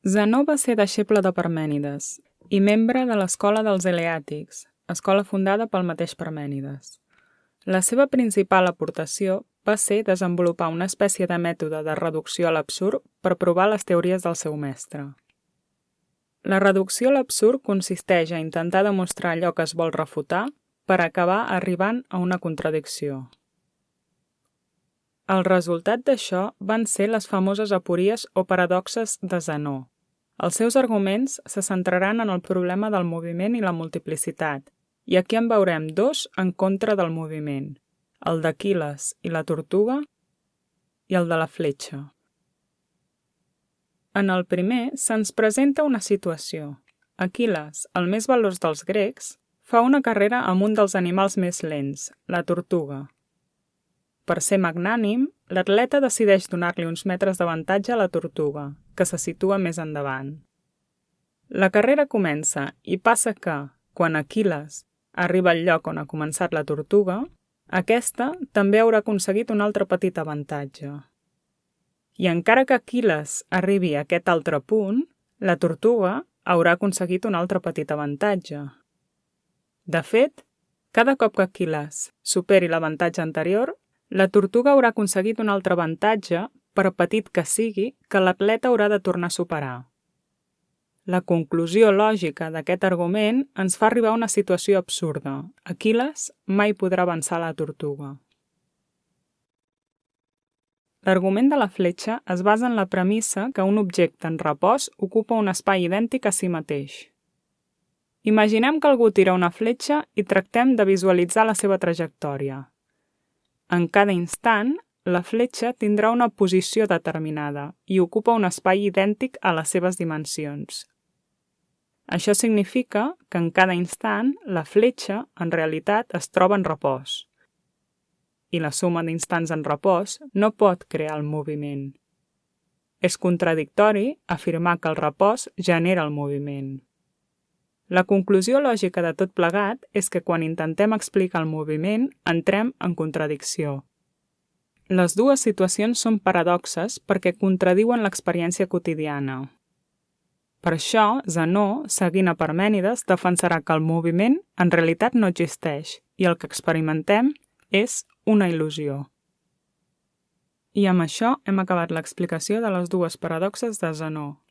Zenó va ser deixeble de Parmènides i membre de l'escola dels Eleàtics, escola fundada pel mateix Parmènides. La seva principal aportació va ser desenvolupar una espècie de mètode de reducció a l'absurd per provar les teories del seu mestre. La reducció a l'absurd consisteix a intentar demostrar allò que es vol refutar per acabar arribant a una contradicció. El resultat d'això van ser les famoses apories o paradoxes de Zenó. Els seus arguments se centraran en el problema del moviment i la multiplicitat, i aquí en veurem dos en contra del moviment, el d'Aquil·les i la tortuga i el de la fletxa. En el primer se'ns presenta una situació. Aquil·les, el més veloç dels grecs, fa una carrera amb un dels animals més lents, la tortuga. Per ser magnànim, l'atleta decideix donar-li uns metres d'avantatge a la tortuga, que se situa més endavant. La carrera comença i passa que, quan Aquil·les arriba al lloc on ha començat la tortuga, aquesta també haurà aconseguit un altre petit avantatge. I encara que Aquil·les arribi a aquest altre punt, la tortuga haurà aconseguit un altre petit avantatge. De fet, cada cop que Aquil·les superi l'avantatge anterior, la tortuga haurà aconseguit un altre avantatge, per petit que sigui, que l'atleta haurà de tornar a superar. La conclusió lògica d'aquest argument ens fa arribar a una situació absurda. Aquil·les mai podrà avançar la tortuga. L'argument de la fletxa es basa en la premissa que un objecte en repòs ocupa un espai idèntic a si mateix. Imaginem que algú tira una fletxa i tractem de visualitzar la seva trajectòria. En cada instant, la fletxa tindrà una posició determinada i ocupa un espai idèntic a les seves dimensions. Això significa que en cada instant la fletxa, en realitat, es troba en repòs. I la suma d'instants en repòs no pot crear el moviment. És contradictori afirmar que el repòs genera el moviment. La conclusió lògica de tot plegat és que quan intentem explicar el moviment, entrem en contradicció. Les dues situacions són paradoxes perquè contradiuen l'experiència quotidiana. Per això, Zenó, seguint a Parmènides, defensarà que el moviment en realitat no existeix i el que experimentem és una il·lusió. I amb això hem acabat l'explicació de les dues paradoxes de Zenó.